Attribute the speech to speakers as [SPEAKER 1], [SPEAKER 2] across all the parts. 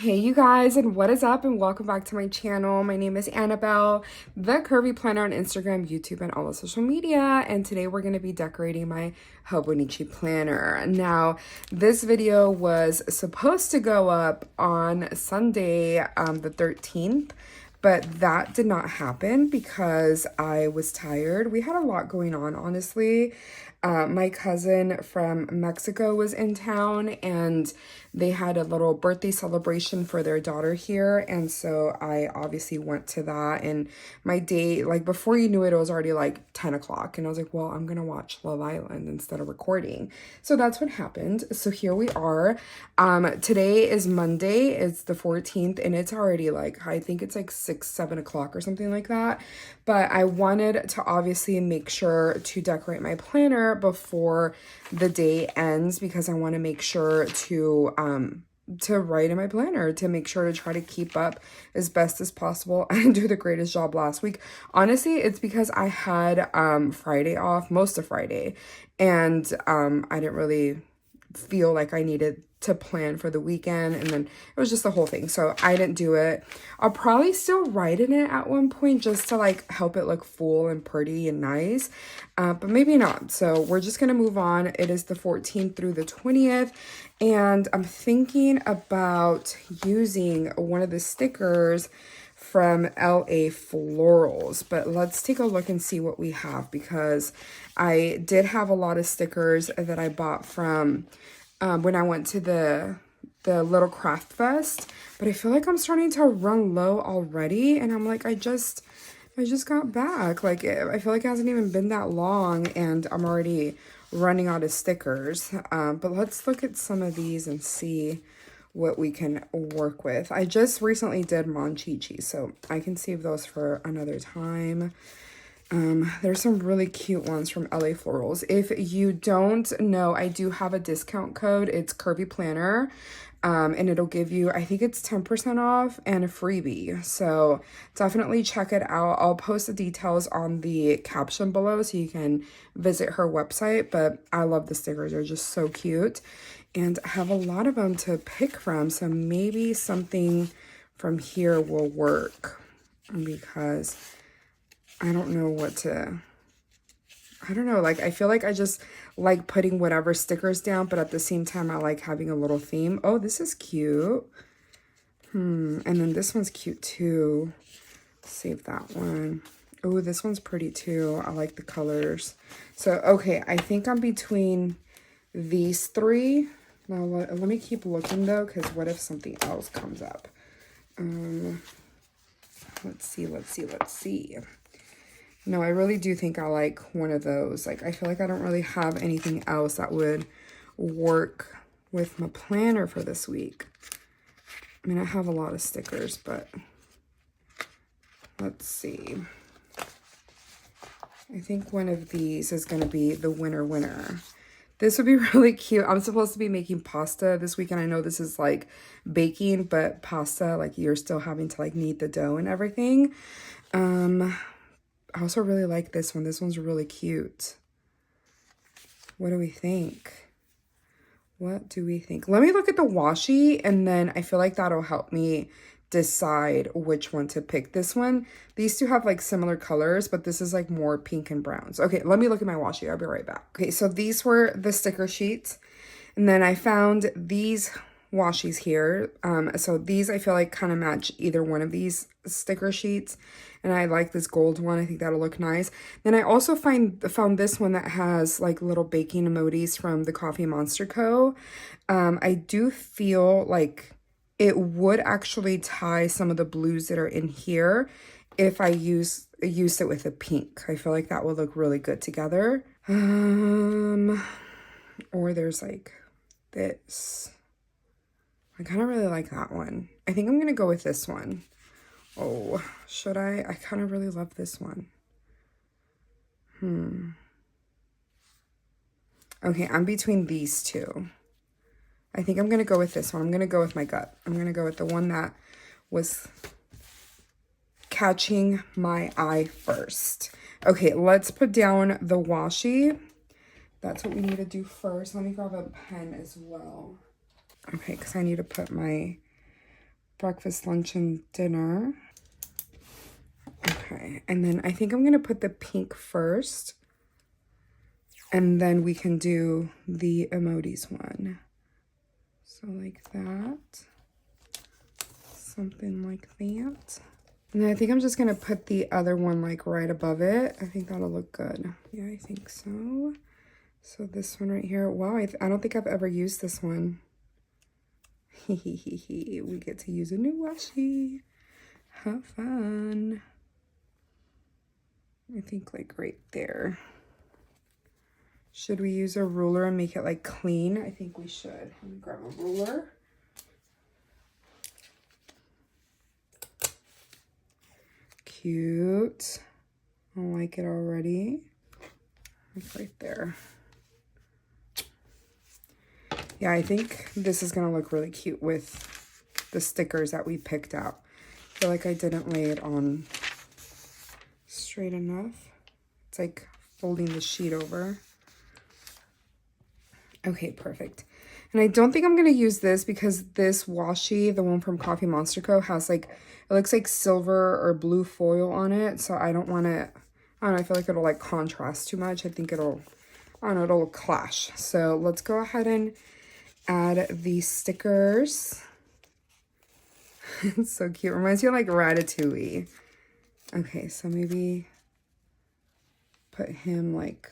[SPEAKER 1] Hey you guys, and what is up, and welcome back to my channel. My name is Annabelle, the Curvy Planner on Instagram, YouTube, and all the social media, and today we're going to be decorating my Hobonichi planner. Now, this video was supposed to go up on Sunday, the 13th, but that did not happen because I was tired. We had a lot going on, honestly. My cousin from Mexico was in town and they had a little birthday celebration for their daughter here. And so I obviously went to that, and my day, like before you knew it, it was already like 10 o'clock. And I was like, well, I'm going to watch Love Island instead of recording. So that's what happened. So here we are. Today is Monday. It's the 14th and it's already like, I think it's like 7 o'clock or something like that. But I wanted to obviously make sure to decorate my planner before the day ends because I want to make sure to write in my planner, to make sure to try to keep up as best as possible. I didn't do the greatest job last week. Honestly, it's because I had Friday off, most of Friday, and I didn't really feel like I needed to plan for the weekend, and then it was just the whole thing, so I didn't do it. I'll probably still write in it at one point just to like help it look full and pretty and nice, but maybe not. So we're just gonna move on. It is the 14th through the 20th, and I'm thinking about using one of the stickers from LA Florals, but let's take a look and see what we have, because I did have a lot of stickers that I bought from when I went to the little craft fest, but I feel like I'm starting to run low already, and I'm like, I just got back. Like, I feel like it hasn't even been that long and I'm already running out of stickers. But let's look at some of these and see what we can work with. I just recently did Monchichi, so I can save those for another time. There's some really cute ones from LA Florals. If you don't know, I do have a discount code. It's Curvy Planner, and it'll give you, I think it's 10% off and a freebie. So definitely check it out. I'll post the details on the caption below so you can visit her website. But I love the stickers. They're just so cute. And I have a lot of them to pick from. So maybe something from here will work, because I don't know what to, I don't know, like, I feel like I just like putting whatever stickers down, but at the same time, I like having a little theme. Oh, this is cute. And then this one's cute too. Save that one. Oh, this one's pretty too. I like the colors. So, okay, I think I'm between these three. Now, let me keep looking though, because what if something else comes up? Let's see. No, I really do think I like one of those. Like, I feel like I don't really have anything else that would work with my planner for this week. I mean, I have a lot of stickers, but let's see. I think one of these is going to be the winner. This would be really cute. I'm supposed to be making pasta this weekend. I know this is like baking, but pasta, like, you're still having to like knead the dough and everything. I also really like this one. This one's really cute. What do we think? What do we think? Let me look at the washi, and then I feel like that'll help me decide which one to pick. This one, these two have like similar colors, but this is like more pink and browns. Okay, let me look at my washi. I'll be right back. Okay, so these were the sticker sheets, and then I found these washies here. So these I feel like kind of match either one of these sticker sheets, and I like this gold one. I think that'll look nice. Then I also found this one that has like little baking emojis from the Coffee Monster Co. I do feel like it would actually tie some of the blues that are in here if I used it with a pink. I feel like that would look really good together. Or there's like this. I kind of really like that one. I think I'm going to go with this one. Oh, should I? I kind of really love this one. Okay, I'm between these two. I think I'm going to go with this one. I'm going to go with my gut. I'm going to go with the one that was catching my eye first. Okay, let's put down the washi. That's what we need to do first. Let me grab a pen as well. Okay, because I need to put my breakfast, lunch, and dinner. Okay, and then I think I'm gonna put the pink first, and then we can do the emojis one. So like that, something like that. And I think I'm just gonna put the other one like right above it. I think that'll look good. Yeah, I think so. So this one right here, wow, I don't think I've ever used this one. We get to use a new washi. Have fun. I think like right there. Should we use a ruler and make it like clean? I think we should. Let me grab a ruler. Cute. I like it already. Like right there. Yeah, I think this is gonna look really cute with the stickers that we picked out. I feel like I didn't lay it on straight enough. It's like folding the sheet over. Okay, perfect. And I don't think I'm going to use this because this washi, the one from Coffee Monster Co., has like, it looks like silver or blue foil on it. So I don't want to, I don't know, I feel like it'll like contrast too much. I think it'll, I don't know, it'll clash. So let's go ahead and add these stickers. It's so cute. Reminds me of like Ratatouille. Okay, so maybe put him like,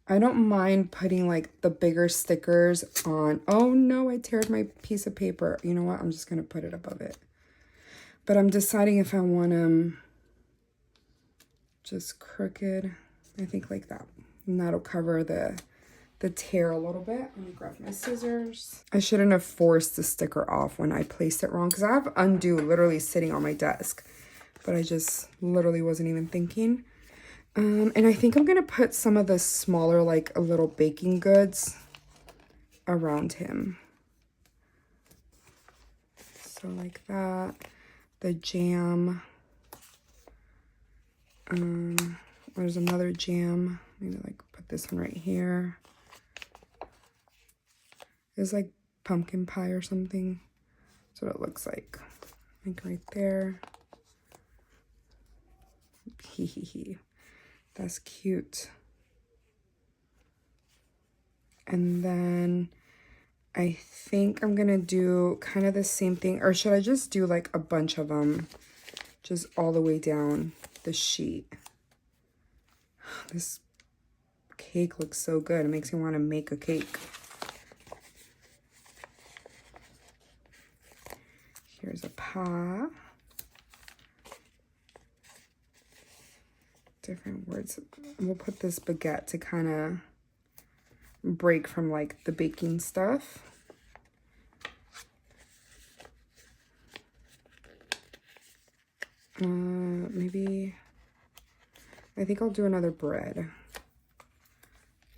[SPEAKER 1] I don't mind putting like the bigger stickers on. Oh no, I teared my piece of paper. You know what? I'm just going to put it above it. But I'm deciding if I want them just crooked. I think like that. And that'll cover the tear a little bit. Let me grab my scissors. I shouldn't have forced the sticker off when I placed it wrong because I have undo literally sitting on my desk. But I just literally wasn't even thinking. And I think I'm going to put some of the smaller, like, little baking goods around him. So like that. The jam. There's another jam. Maybe, like, put this one right here. It's like pumpkin pie or something. That's what it looks like. Like, right there. Hee hee hee. That's cute. And then I think I'm gonna do kind of the same thing, or should I just do like a bunch of them just all the way down the sheet? This cake looks so good. It makes me want to make a cake. Here's a paw. Different words. We'll put this baguette to kind of break from like the baking stuff. Maybe I think I'll do another bread.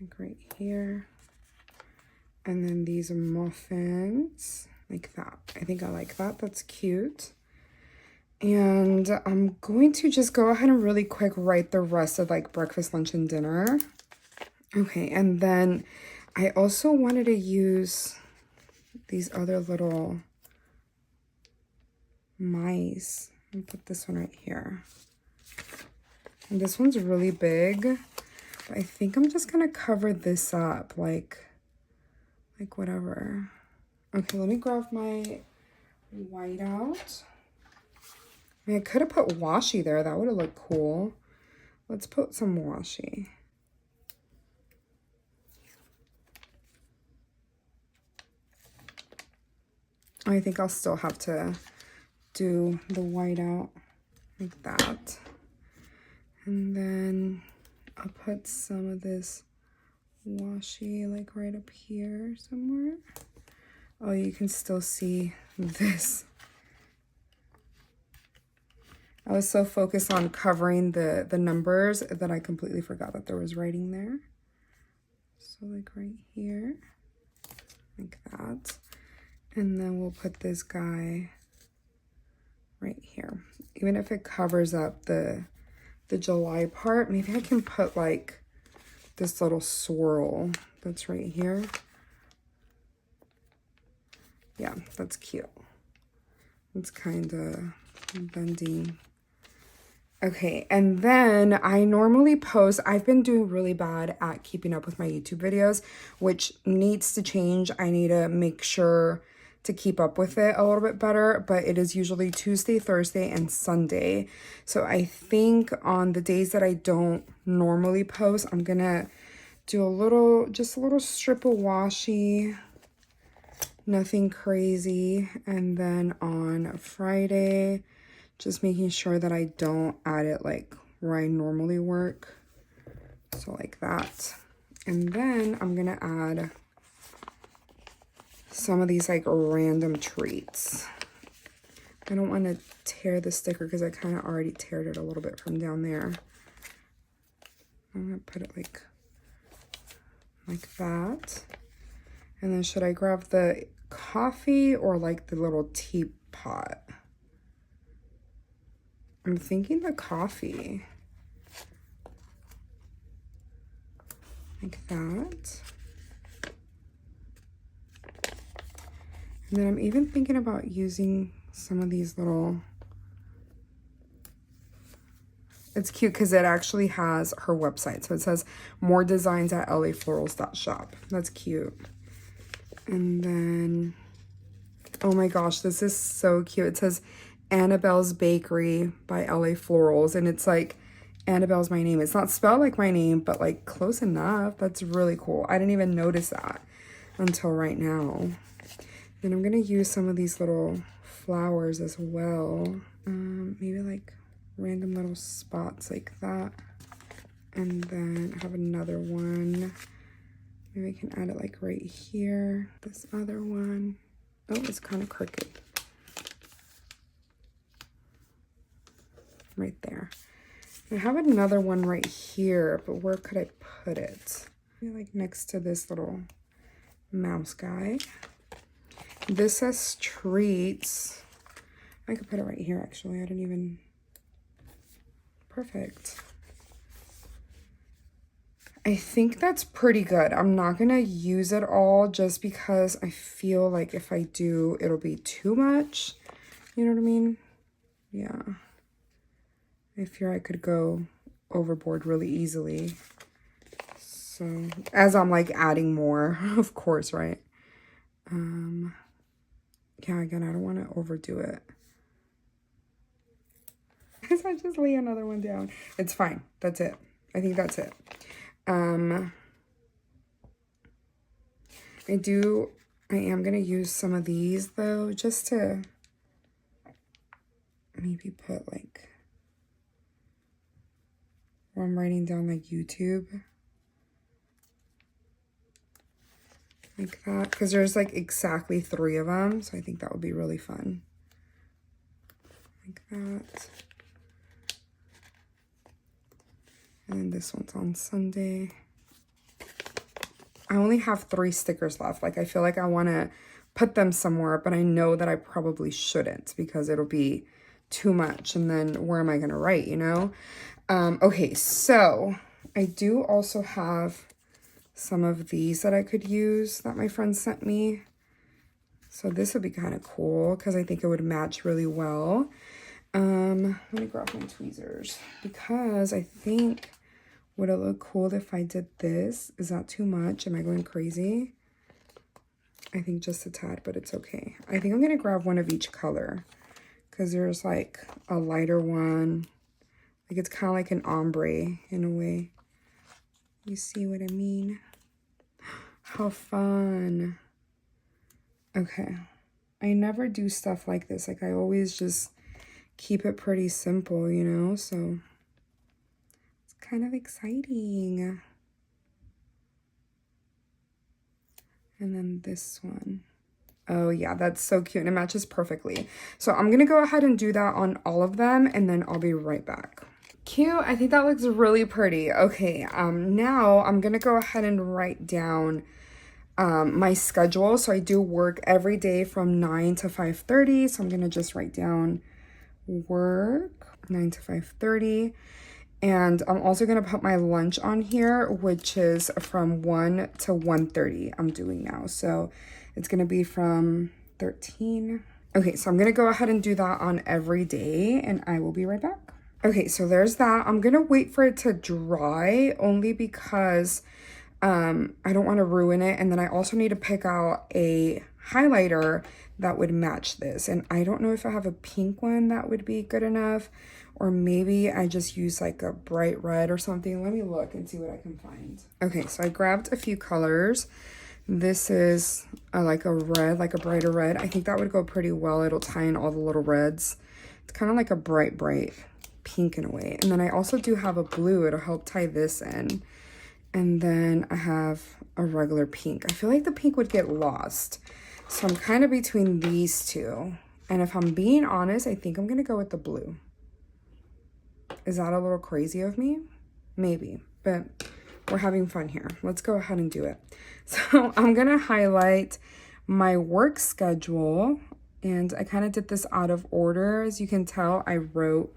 [SPEAKER 1] Like right here. And then these muffins like that. I think I like that. That's cute. And I'm going to just go ahead and really quick write the rest of like breakfast, lunch, and dinner. Okay, and then I also wanted to use these other little mice. I'll put this one right here. And this one's really big. But I think I'm just gonna cover this up like whatever. Okay, let me grab my whiteout. I mean, I could have put washi there. That would have looked cool. Let's put some washi. I think I'll still have to do the whiteout like that. And then I'll put some of this washi like right up here somewhere. Oh, you can still see this. I was so focused on covering the numbers that I completely forgot that there was writing there. So like right here, like that. And then we'll put this guy right here. Even if it covers up the July part, maybe I can put like this little swirl that's right here. Yeah, that's cute. It's kind of bending. Okay, and then I normally post, I've been doing really bad at keeping up with my YouTube videos, which needs to change. I need to make sure to keep up with it a little bit better, but it is usually Tuesday, Thursday, and Sunday. So I think on the days that I don't normally post, I'm gonna do just a little strip of washi, nothing crazy. And then on Friday, just making sure that I don't add it like where I normally work. So like that. And then I'm gonna add some of these like random treats. I don't want to tear the sticker because I kind of already teared it a little bit from down there. I'm gonna put it like that. And then should I grab the coffee or like the little teapot? I'm thinking the coffee. Like that. And then I'm even thinking about using some of these little... It's cute because it actually has her website. So it says more designs at laflorals.shop. That's cute. And then, oh my gosh, this is so cute. It says Anabel's Bakery by LA Florals. And it's like, Anabel's my name. It's not spelled like my name, but like close enough. That's really cool. I didn't even notice that until right now. Then I'm going to use some of these little flowers as well. Maybe like random little spots like that. And then I have another one. Maybe I can add it like right here. This other one. Oh, it's kind of crooked. Right there. I have another one right here, but where could I put it? Maybe like next to this little mouse guy. This says treats. I could put it right here actually. I didn't even... Perfect. I think that's pretty good. I'm not gonna use it all just because I feel like if I do, it'll be too much. You know what I mean? Yeah. I fear I could go overboard really easily. So, as I'm like adding more, of course, right? Yeah, again, I don't want to overdo it. Because I just lay another one down. It's fine. That's it. I think that's it. I am going to use some of these though, just to maybe put like, where I'm writing down like YouTube. Like that, because there's like exactly 3 of them, so I think that would be really fun. Like that. And this one's on Sunday. I only have 3 stickers left. Like, I feel like I want to put them somewhere, but I know that I probably shouldn't because it'll be too much. And then where am I going to write, you know? Okay, so I do also have some of these that I could use that my friend sent me. So this would be kind of cool because I think it would match really well. Let me grab my tweezers because I think, would it look cool if I did this? Is that too much? Am I going crazy? I think just a tad, but it's okay. I think I'm going to grab one of each color because there's like a lighter one. Like it's kind of like an ombre in a way. You see what I mean? How fun. Okay. I never do stuff like this. Like I always just keep it pretty simple, you know? So it's kind of exciting. And then this one. Oh yeah, that's so cute and it matches perfectly. So I'm gonna go ahead and do that on all of them and then I'll be right back. Cute. I think that looks really pretty. Okay, now I'm gonna go ahead and write down my schedule. So I do work every day from 9 to 5:30. So I'm gonna just write down work 9 to 5:30. And I'm also gonna put my lunch on here, which is from 1 to 1:30 I'm doing now. So it's gonna be from 13 Okay, so I'm going to go ahead and do that on every day, and I will be right back. Okay, so there's that. I'm going to wait for it to dry only because I don't want to ruin it. And then I also need to pick out a highlighter that would match this. And I don't know if I have a pink one that would be good enough, or maybe I just use like a bright red or something. Let me look and see what I can find. Okay, so I grabbed a few colors. This is like a red, like a brighter red. I think that would go pretty well. It'll tie in all the little reds. It's kind of like a bright pink in a way. And then I also do have a blue. It'll help tie this in. And then I have a regular pink. I feel like the pink would get lost. So I'm kind of between these two. And if I'm being honest, I think I'm going to go with the blue. Is that a little crazy of me? Maybe, but we're having fun here. Let's go ahead and do it. So I'm going to highlight my work schedule. And I kind of did this out of order. As you can tell, I wrote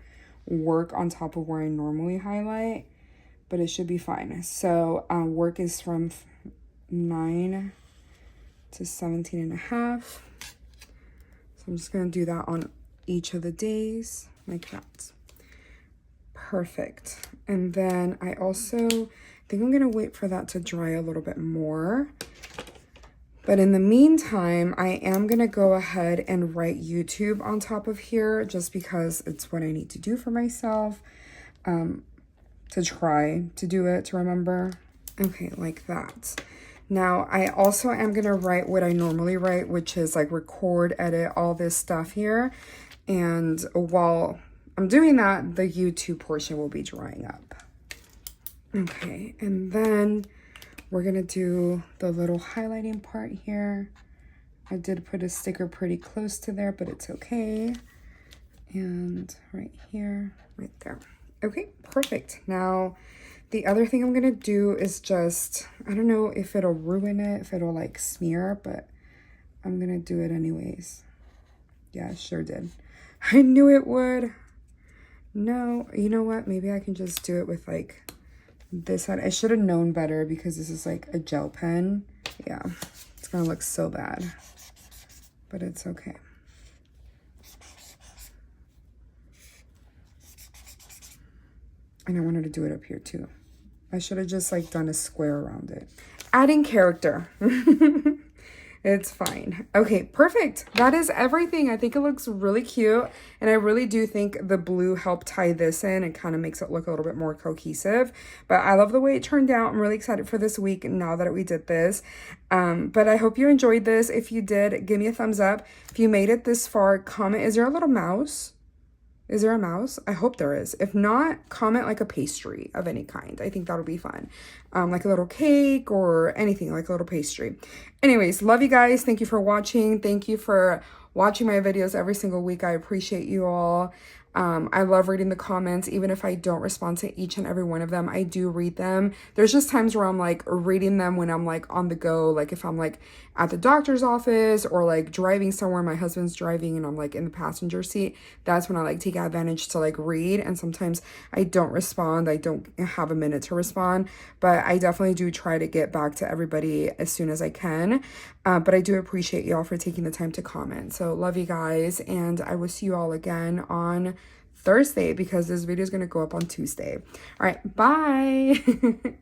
[SPEAKER 1] work on top of where I normally highlight, but it should be fine. So work is from 9 to 17 and a half. So I'm just going to do that on each of the days like that. Perfect. And then I also think I'm going to wait for that to dry a little bit more. But in the meantime, I am going to go ahead and write YouTube on top of here just because it's what I need to do for myself, to try to do it, to remember. Okay, like that. Now, I also am going to write what I normally write, which is like record, edit, all this stuff here. And while I'm doing that, the YouTube portion will be drying up. Okay, and then we're going to do the little highlighting part here. I did put a sticker pretty close to there, but it's okay. And right here, right there. Okay, perfect. Now, the other thing I'm going to do is just, I don't know if it'll ruin it, if it'll like smear, but I'm going to do it anyways. Yeah, sure did. I knew it would. No, you know what? Maybe I can just do it with like this side. I should have known better because this is like a gel pen. Yeah, it's gonna look so bad, but it's okay. And I wanted to do it up here too. I should have just like done a square around it. Adding character. It's fine. Okay, perfect. That is everything. I think it looks really cute. And I really do think the blue helped tie this in and kind of makes it look a little bit more cohesive. But I love the way it turned out. I'm really excited for this week now that we did this. But I hope you enjoyed this. If you did, give me a thumbs up. If you made it this far, comment. Is there a little mouse? Is there a mouse? I hope there is. If not, comment like a pastry of any kind. I think that'll be fun. Like a little cake or anything, like a little pastry. Anyways, love you guys. Thank you for watching. Thank you for watching my videos every single week. I appreciate you all. I love reading the comments. Even if I don't respond to each and every one of them, I do read them. There's just times where I'm like reading them when I'm like on the go, like if I'm like at the doctor's office or like driving somewhere, my husband's driving and I'm like in the passenger seat. That's when I like take advantage to like read. And sometimes I don't respond. I don't have a minute to respond, but I definitely do try to get back to everybody as soon as I can. But I do appreciate y'all for taking the time to comment. So love you guys. And I will see you all again on Thursday because this video is going to go up on Tuesday. All right, bye.